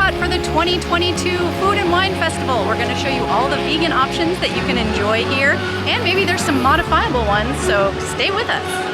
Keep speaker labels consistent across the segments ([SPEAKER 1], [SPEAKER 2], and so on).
[SPEAKER 1] Epcot for the 2022 Food and Wine Festival. We're going to show you all the vegan options that you can enjoy here, and maybe there's some modifiable ones, so stay with us.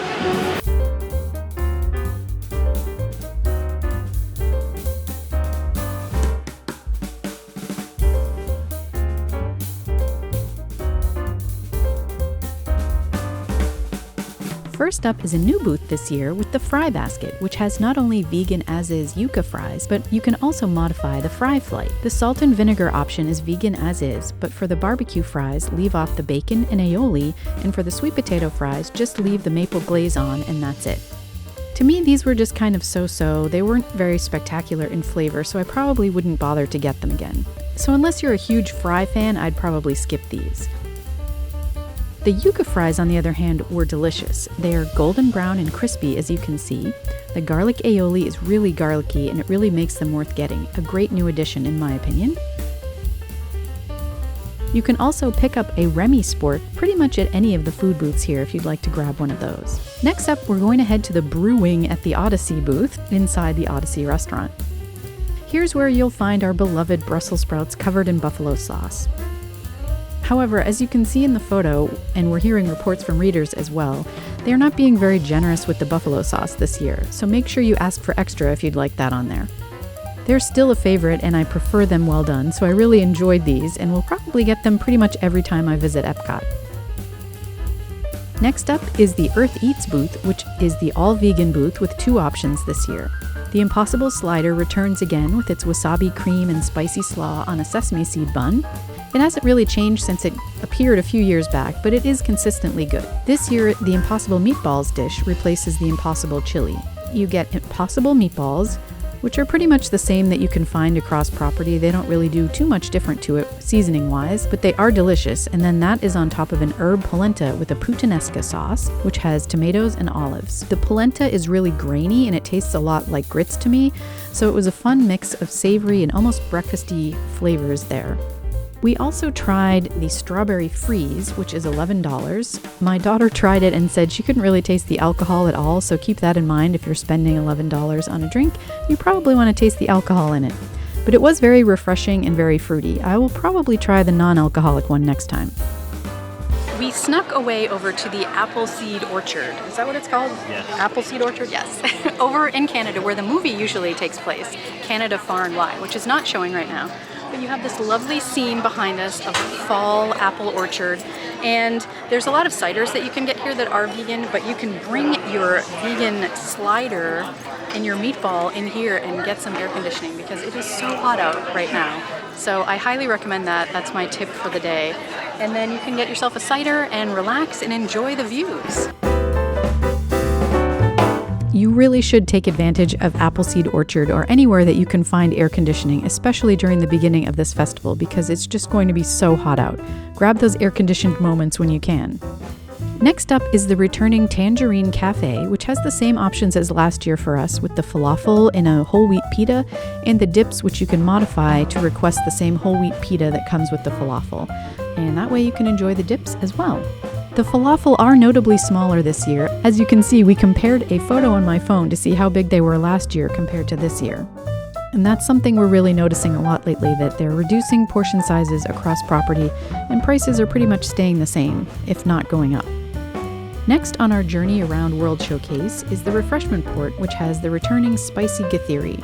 [SPEAKER 2] First up is a new booth this year with the Fry Basket, which has not only vegan as-is yuca fries, but you can also modify the fry flight. The salt and vinegar option is vegan as-is, but for the barbecue fries, leave off the bacon and aioli, and for the sweet potato fries, just leave the maple glaze on and that's it. To me, these were just kind of so-so. They weren't very spectacular in flavor, so I probably wouldn't bother to get them again. So unless you're a huge fry fan, I'd probably skip these. The yuca fries, on the other hand, were delicious. They are golden brown and crispy, as you can see. The garlic aioli is really garlicky, and it really makes them worth getting. A great new addition, in my opinion. You can also pick up a Remy Sport pretty much at any of the food booths here if you'd like to grab one of those. Next up, we're going to head to the Brewing at the Odyssey booth inside the Odyssey restaurant. Here's where you'll find our beloved Brussels sprouts covered in buffalo sauce. However, as you can see in the photo, and we're hearing reports from readers as well, they are not being very generous with the buffalo sauce this year, so make sure you ask for extra if you'd like that on there. They're still a favorite, and I prefer them well done, so I really enjoyed these, and will probably get them pretty much every time I visit Epcot. Next up is the Earth Eats booth, which is the all-vegan booth with two options this year. The Impossible Slider returns again with its wasabi cream and spicy slaw on a sesame seed bun. It hasn't really changed since it appeared a few years back, but it is consistently good. This year, the Impossible Meatballs dish replaces the Impossible Chili. You get Impossible Meatballs, which are pretty much the same that you can find across property. They don't really do too much different to it seasoning-wise, but they are delicious, and then that is on top of an herb polenta with a puttanesca sauce, which has tomatoes and olives. The polenta is really grainy, and it tastes a lot like grits to me, so it was a fun mix of savory and almost breakfasty flavors there. We also tried the Strawberry Freeze, which is $11. My daughter tried it and said she couldn't really taste the alcohol at all, so keep that in mind if you're spending $11 on a drink. You probably want to taste the alcohol in it. But it was very refreshing and very fruity. I will probably try the non-alcoholic one next time.
[SPEAKER 1] We snuck away over to the Appleseed Orchard. Is that what it's called?
[SPEAKER 3] Yes.
[SPEAKER 1] Appleseed Orchard? Yes. Over in Canada, where the movie usually takes place, Canada Far and Wide, which is not showing right now. But you have this lovely scene behind us of a fall apple orchard, and there's a lot of ciders that you can get here that are vegan, but you can bring your vegan slider and your meatball in here and get some air conditioning because it is so hot out right now. So I highly recommend that. That's my tip for the day. And then you can get yourself a cider and relax and enjoy the views.
[SPEAKER 2] You really should take advantage of Appleseed Orchard or anywhere that you can find air conditioning, especially during the beginning of this festival, because it's just going to be so hot out. Grab those air-conditioned moments when you can. Next up is the returning Tangerine Cafe, which has the same options as last year for us, with the falafel in a whole wheat pita and the dips, which you can modify to request the same whole wheat pita that comes with the falafel. And that way you can enjoy the dips as well. The falafel are notably smaller this year. As you can see, we compared a photo on my phone to see how big they were last year compared to this year. And that's something we're really noticing a lot lately, that they're reducing portion sizes across property, and prices are pretty much staying the same, if not going up. Next on our journey around World Showcase is the refreshment port, which has the returning spicy gatheri.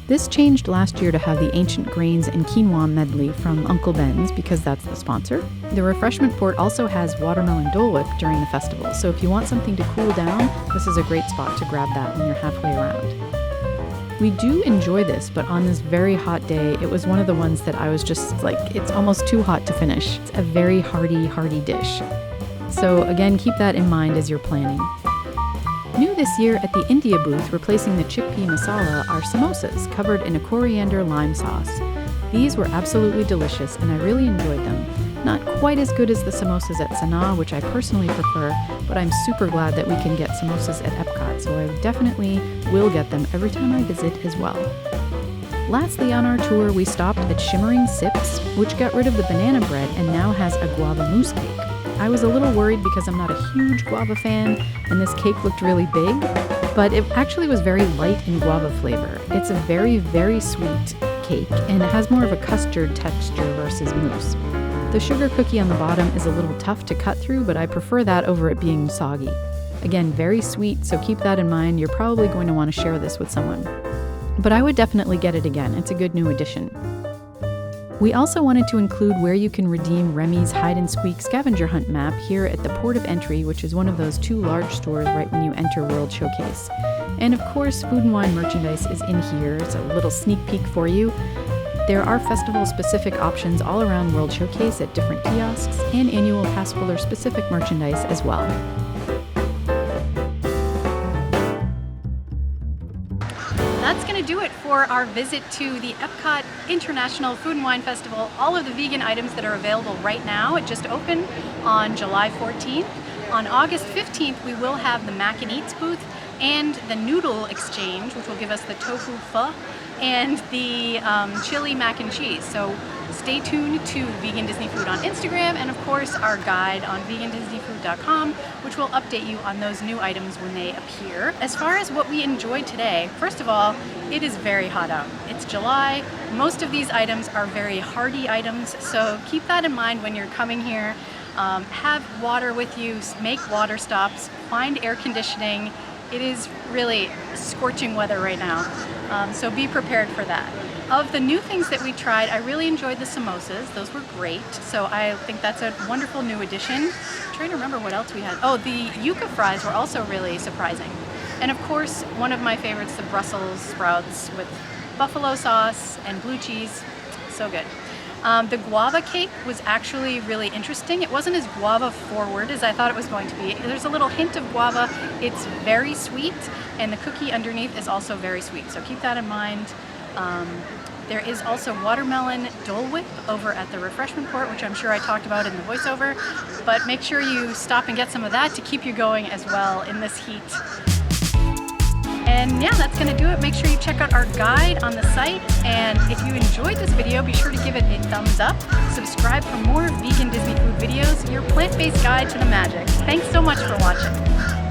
[SPEAKER 2] This changed last year to have the ancient grains and quinoa medley from Uncle Ben's because that's the sponsor. The refreshment port also has watermelon Dole Whip during the festival, so if you want something to cool down, this is a great spot to grab that when you're halfway around. We do enjoy this, but on this very hot day, it was one of the ones that I was just like, it's almost too hot to finish. It's a very hearty dish. So again, keep that in mind as you're planning. New this year at the India booth, replacing the chickpea masala, are samosas covered in a coriander lime sauce. These were absolutely delicious and I really enjoyed them. Not quite as good as the samosas at Sanaa, which I personally prefer, but I'm super glad that we can get samosas at Epcot, so I definitely will get them every time I visit as well. Lastly on our tour, we stopped at Shimmering Sips, which got rid of the banana bread and now has a guava mousse cake. I was a little worried because I'm not a huge guava fan, and this cake looked really big, but it actually was very light in guava flavor. It's a very, very sweet cake, and it has more of a custard texture versus mousse. The sugar cookie on the bottom is a little tough to cut through, but I prefer that over it being soggy. Again, very sweet, so keep that in mind. You're probably going to want to share this with someone. But I would definitely get it again. It's a good new addition. We also wanted to include where you can redeem Remy's Hide and Squeak scavenger hunt map here at the port of entry, which is one of those 2 large stores right when you enter World Showcase. And of course, food and wine merchandise is in here. It's a little sneak peek for you. There are festival-specific options all around World Showcase at different kiosks, and annual pass holder-specific merchandise as well.
[SPEAKER 1] That's going to do it for our visit to the Epcot International Food and Wine Festival. All of the vegan items that are available right now. It just opened on July 14th. On August 15th, we will have the Mac and Eats booth and the noodle exchange, which will give us the tofu pho and the chili mac and cheese. So stay tuned to Vegan Disney Food on Instagram, and of course our guide on vegandisneyfood.com, which will update you on those new items when they appear. As far as what we enjoyed today, first of all, it is very hot out. It's July. Most of these items are very hearty items, so keep that in mind when you're coming here. Have water with you, make water stops, find air conditioning. It is really scorching weather right now, so be prepared for that. Of the new things that we tried, I really enjoyed the samosas. Those were great, so I think that's a wonderful new addition. I'm trying to remember what else we had. Oh, the yuca fries were also really surprising. And of course, one of my favorites, the Brussels sprouts with buffalo sauce and blue cheese. So good. The guava cake was actually really interesting. It wasn't as guava forward as I thought it was going to be. There's a little hint of guava. It's very sweet, and the cookie underneath is also very sweet, so keep that in mind. There is also watermelon Dole Whip over at the refreshment port, which I'm sure I talked about in the voiceover, but make sure you stop and get some of that to keep you going as well in this heat. And yeah, that's going to do it. Make sure you check out our guide on the site, and if you enjoyed this video, be sure to give it a thumbs up. Subscribe for more vegan Disney food videos, your plant-based guide to the magic. Thanks so much for watching.